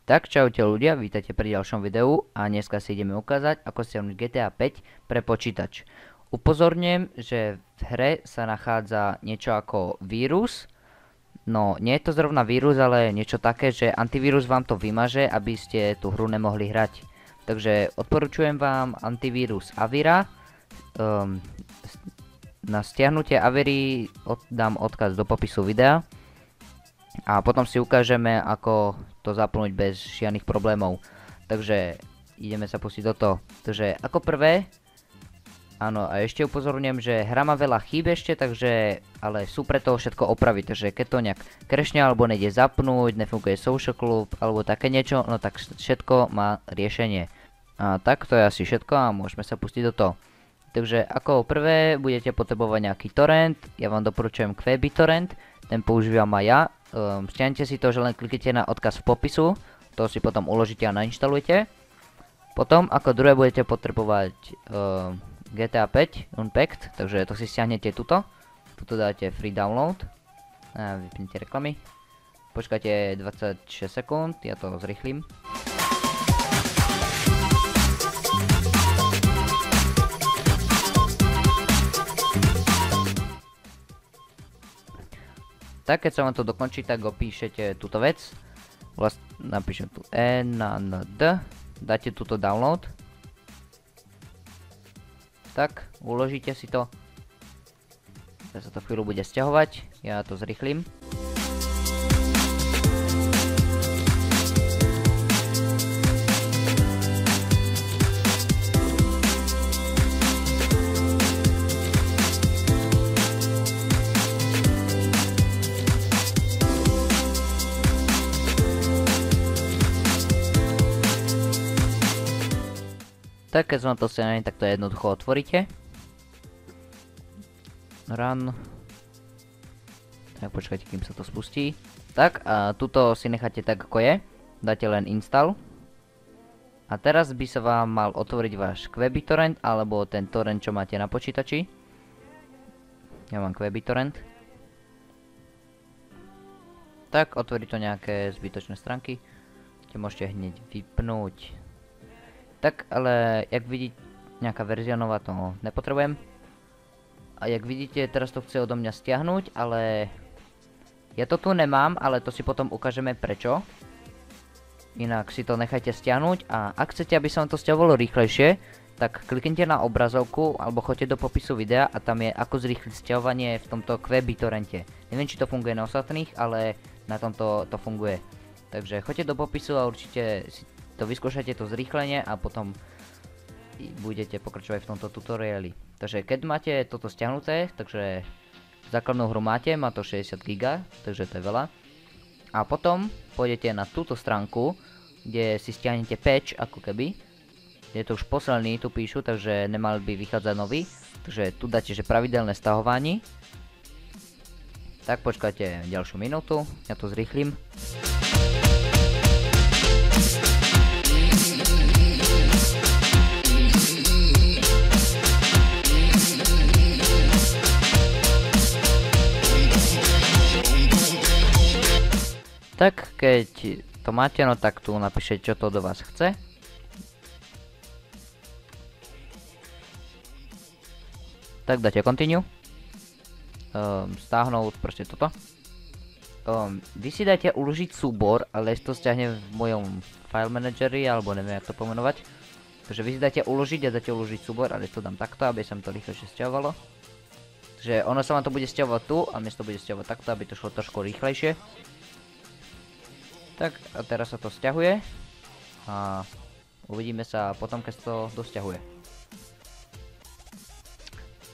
Tak čaute ľudia, vítajte pri ďalšom videu a dneska si ideme ukázať, ako stiahnuť GTA 5 pre počítač. Upozorňujem, že v hre sa nachádza niečo ako vírus. No, nie je to zrovna vírus, ale niečo také, že antivírus vám to vymaže, aby ste tú hru nemohli hrať. Takže odporúčujem vám antivírus Avira. Na stiahnutie Aviry dám odkaz do popisu videa. A potom si ukážeme, ako to zapnúť bez žiadnych problémov. Takže ideme sa pustiť do toho. Takže ako prvé, áno, a ešte upozorňujem, že hra má veľa chýb ešte, takže, ale sú pre toho všetko opraviť. Takže keď to nejak krešne alebo nejde zapnúť, nefunguje social club alebo také niečo, no tak všetko má riešenie. A tak to je asi všetko a môžeme sa pustiť do toho. Takže ako prvé budete potrebovať nejaký torrent, ja vám doporučujem QBTorrent, ten používam aj ja. Stiahnite si to, že len kliknite na odkaz v popisu, to si potom uložíte a nainštalujete. Potom ako druhé budete potrebovať GTA 5 Unpacked, takže to si stiahnete tuto. Tuto dáte free download a vypnite reklamy. Počkajte 26 sekúnd, ja to zrýchlim. Tak, keď sa vám to dokončí, tak opíšete túto vec. Napíšem tu N a D. Dáte túto download. Tak, uložíte si to. Teraz sa to chvíľu bude stiahovať. Ja to zrýchlim. Tak, keď som to stiahne, tak to jednoducho otvoríte. Run. Tak, počkajte, kým sa to spustí. Tak, a tuto si necháte tak, ako je. Dáte len install. A teraz by sa vám mal otvoriť váš QBTorrent, alebo ten torrent, čo máte na počítači. Ja mám QBTorrent. Tak, otvorí to nejaké zbytočné stránky. Tie môžete hneď vypnúť. Tak, ale jak vidíte, nejaká verzia nová to nepotrebujem. A jak vidíte, teraz to chce odo mňa stiahnuť, ale ja to tu nemám, ale to si potom ukážeme prečo. Inak si to nechajte stiahnuť a ak chcete, aby sa vám to stiahovalo rýchlejšie, tak kliknite na obrazovku alebo choďte do popisu videa a tam je ako zrýchliť stiahovanie v tomto QBTorrente. Neviem, či to funguje na ostatných, ale na tomto to funguje. Takže choďte do popisu a určite si to vyskúšajte to zrýchlenie a potom budete pokračovať v tomto tutoriáli. Takže keď máte toto stiahnuté, takže základnú hru máte, má to 60 GB, takže to je veľa. A potom pôjdete na túto stránku, kde si stiahnete patch, ako keby. Je to už posledný, tu píšu, takže nemal by vychádzať nový. Takže tu dáte, že pravidelné stahovanie. Tak počkajte ďalšiu minútu, ja to zrýchlim. Tak, keď to máte, no tak tu napíšete, čo to do vás chce. Tak dáte continue. Stáhnuť proste toto. Vy si dajte uložiť súbor, ale to stiahne v mojom file manageri, alebo neviem, jak to pomenovať. Takže vy si dajte uložiť a dáte uložiť súbor, ale to dám takto, aby sa mi to rýchlejšie stiahovalo. Takže ono sa vám to bude stiahovať tu a mne to bude stiahovať takto, aby to šlo trošku rýchlejšie. Tak a teraz sa to stiahuje a uvidíme sa potom, keď to dosťahuje.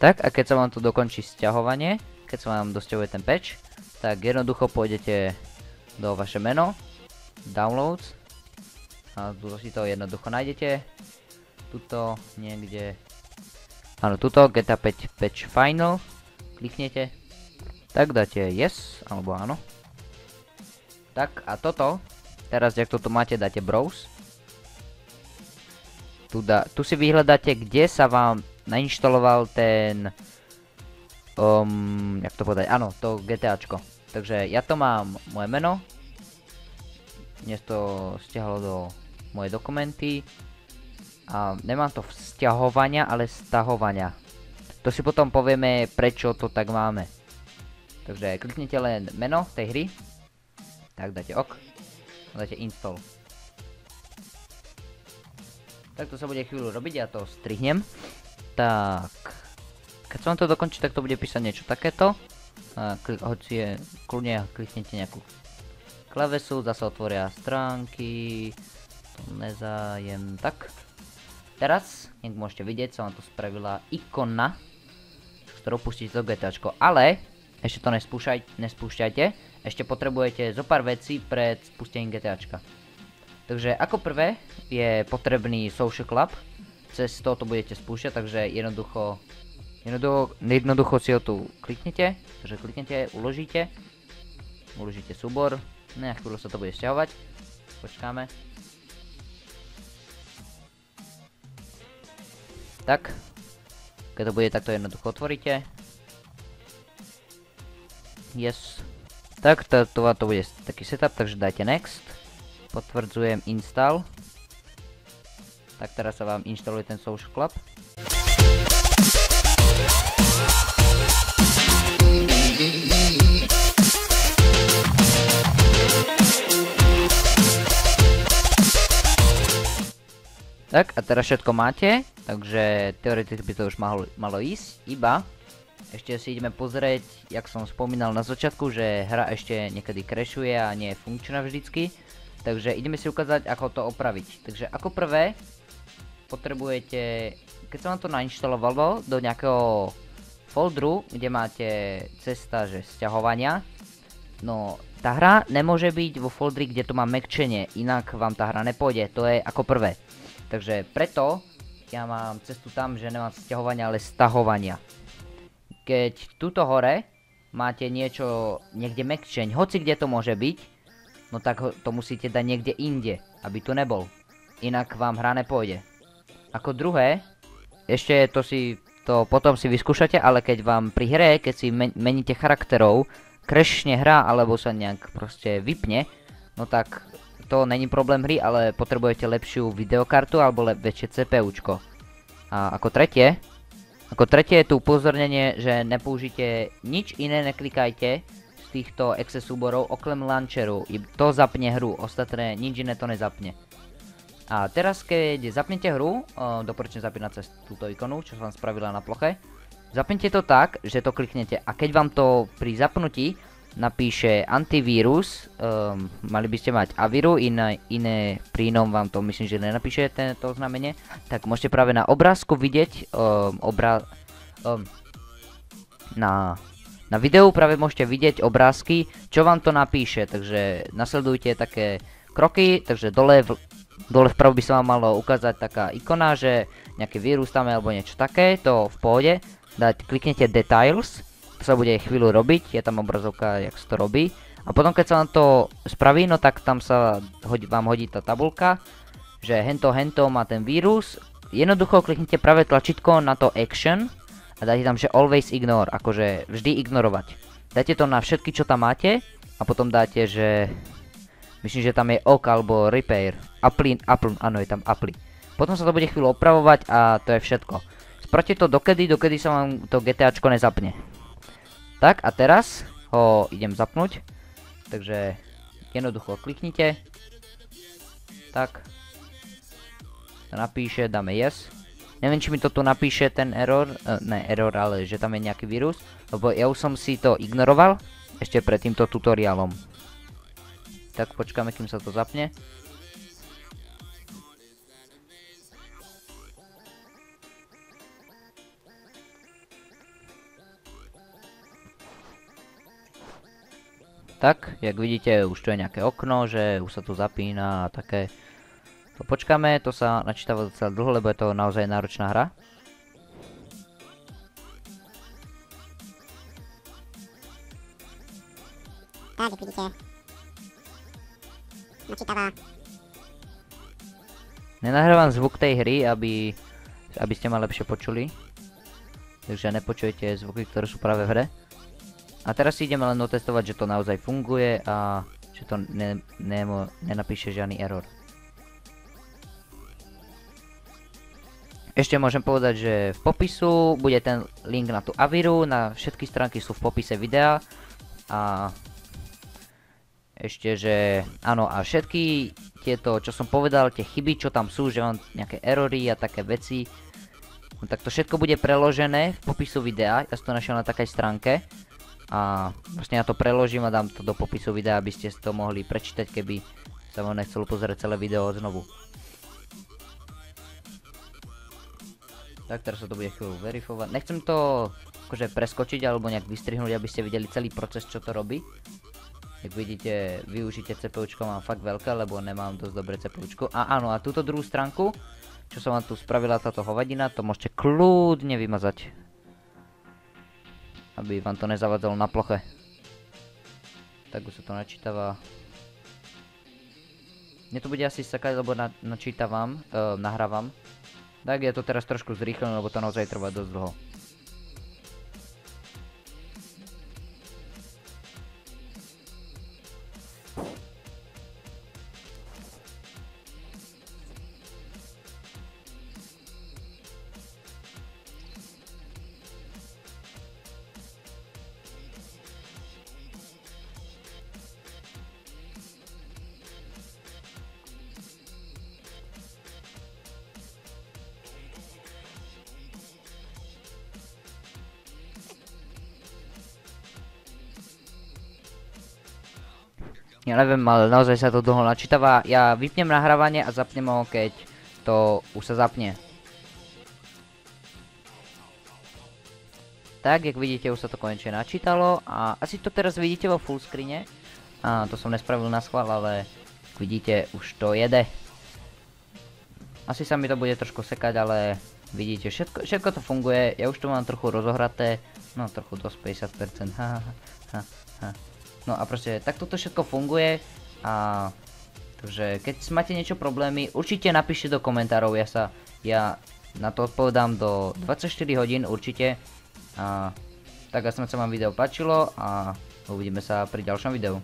Tak a keď sa vám to dokončí stiahovanie, keď sa vám dosťahuje ten patch, tak jednoducho pôjdete do vaše meno, downloads a tu si to jednoducho nájdete. Tuto niekde, áno, tuto GTA 5 patch final, kliknete, tak dáte yes alebo áno. Tak a toto, teraz jak toto máte, dáte browse. Tu si vyhľadáte, kde sa vám nainštaloval ten, jak to povedať, áno, to GTAčko. Takže ja to mám moje meno, Dnes to stiahlo do moje dokumenty. A nemám to vzťahovania, ale stahovania. To si potom povieme, prečo to tak máme. Takže kliknete len meno tej hry. Tak dáte OK. A dáte install. Tak to sa bude chvíľu robiť, ja to strihnem. Tak. Keď sa vám to dokončí, tak to bude písať niečo takéto. Hoci je kľudne, kliknete nejakú klavesu, zase otvoria stránky. To nezájem. Tak. Teraz, jak môžete vidieť, sa vám to spravila ikona, s ktorou pustíte to GTAčko. Ale ešte to nespúšťajte. Ešte potrebujete zo pár vecí pred spustením GTAčka. Takže ako prvé je potrebný Social Club. Cez to budete spúšťať, takže jednoducho si ho tu kliknete. Takže kliknete, uložíte súbor. Na chvíľu sa to bude sťahovať. Počkáme. Tak. Keď to bude takto jednoducho otvoríte. Yes. Tak, to bude taký setup, takže dajte next. Potvrdzujem install. Tak teraz sa vám inštaluje ten Social Club. Tak a teraz všetko máte, takže teoreticky by to už malo ísť, iba ešte si ideme pozrieť, jak som spomínal na začiatku, že hra ešte niekedy crashuje a nie je funkčná vždycky. Takže ideme si ukázať, ako to opraviť. Takže ako prvé potrebujete, keď sa vám to nainštalovalo do nejakého folderu, kde máte cesta, že sťahovania, no tá hra nemôže byť vo foldri, kde to má mäkčenie, inak vám tá hra nepôjde, to je ako prvé. Takže preto ja mám cestu tam, že nemám sťahovania, ale stahovania. Keď tuto hore máte niečo, niekde mäkčeň, hoci kde to môže byť, no tak to musíte dať niekde inde, aby tu nebol. Inak vám hra nepôjde. Ako druhé, ešte to potom si vyskúšate, ale keď vám pri hre, keď si meníte charakterov, crashne hra alebo sa nejak proste vypne, no tak to není problém hry, ale potrebujete lepšiu videokartu alebo väčšie CPUčko. A ako tretie je tu upozornenie, že nepoužite nič iné, neklikajte z týchto exe súborov okrem launcheru. To zapne hru, ostatné nič iné to nezapne. A teraz keď zapnete hru, doporučujem zapínať cez túto ikonu, čo som vám spravila na ploche. Zapnite to tak, že to kliknete a keď vám to pri zapnutí napíše antivírus, mali by ste mať aviru, iné pri inom vám to myslím, že nenapíše to znamenie, tak môžete práve na obrázku vidieť, na videu práve môžete vidieť obrázky, čo vám to napíše, takže nasledujte také kroky, takže dole vpravo by sa vám malo ukázať taká ikona, že nejaký vírus tam je alebo niečo také, to v pohode, kliknete details. To sa bude chvíľu robiť, je tam obrazovka, jak sa to robí. A potom keď sa vám to spraví, no tak tam sa vám hodí tá tabulka, že hento má ten vírus. Jednoducho kliknite pravé tlačítko na to action a dáte tam, že always ignore, akože vždy ignorovať. Dáte to na všetky, čo tam máte a potom dáte, že myslím, že tam je OK alebo repair, áno, je tam apply. Potom sa to bude chvíľu opravovať a to je všetko. Spravte to dokedy sa vám to GTAčko nezapne. Tak a teraz ho idem zapnúť, takže jednoducho kliknite, tak, to napíše, dáme yes, neviem či mi to tu napíše ten error, ne error, ale že tam je nejaký vírus, lebo ja už som si to ignoroval ešte pred týmto tutoriálom. Tak počkáme, kým sa to zapne. Tak, jak vidíte, už tu je nejaké okno, že už sa tu zapína a také. To počkáme, to sa načítava docela dlho, lebo je to naozaj náročná hra. Tak, jak vidíte, načítava. Nenahrávam zvuk tej hry, aby ste ma lepšie počuli. Takže nepočujete zvuky, ktoré sú práve v hre. A teraz si ideme len otestovať, že to naozaj funguje a že to nenapíše žiadny error. Ešte môžem povedať, že v popisu bude ten link na tú Aviru, na všetky stránky sú v popise videa a ešte, že áno, a všetky tieto, čo som povedal, tie chyby, čo tam sú, že mám nejaké erory a také veci, no tak to všetko bude preložené v popisu videa, ja som to našiel na takej stránke a vlastne ja to preložím a dám to do popisu videa, aby ste si to mohli prečítať, keby sa vám nechcelo pozrieť celé video znovu. Tak teraz sa to bude chvíľu verifovať. Nechcem to akože preskočiť alebo nejak vystrihnúť, aby ste videli celý proces, čo to robí. Jak vidíte, využite CPUčko mám fakt veľké, lebo nemám dosť dobré CPUčko. A áno, a túto druhú stránku, čo som vám tu spravila táto hovadina, to môžete kľudne vymazať. Aby vám to nezavadzalo na ploche. Tak už sa to načítava. Mne to bude asi sakať, lebo načítavam, nahrávam. Tak je to teraz trošku zrýchlené, lebo to naozaj trvá dosť dlho. Ja neviem, ale naozaj sa to dlho načítava. Ja vypnem nahrávanie a zapnem ho, keď to už sa zapne. Tak, jak vidíte, už sa to konečne načítalo a asi to teraz vidíte vo full screene. A to som nespravil na schvál, ale vidíte, už to jede. Asi sa mi to bude trošku sekať, ale vidíte, všetko to funguje. Ja už to mám trochu rozohraté, no trochu dosť 50%, No a proste takto to všetko funguje a takže keď máte niečo problémy, určite napíšte do komentárov, ja na to odpovedám do 24 hodín určite a tak ja som sa vám video páčilo a uvidíme sa pri ďalšom videu.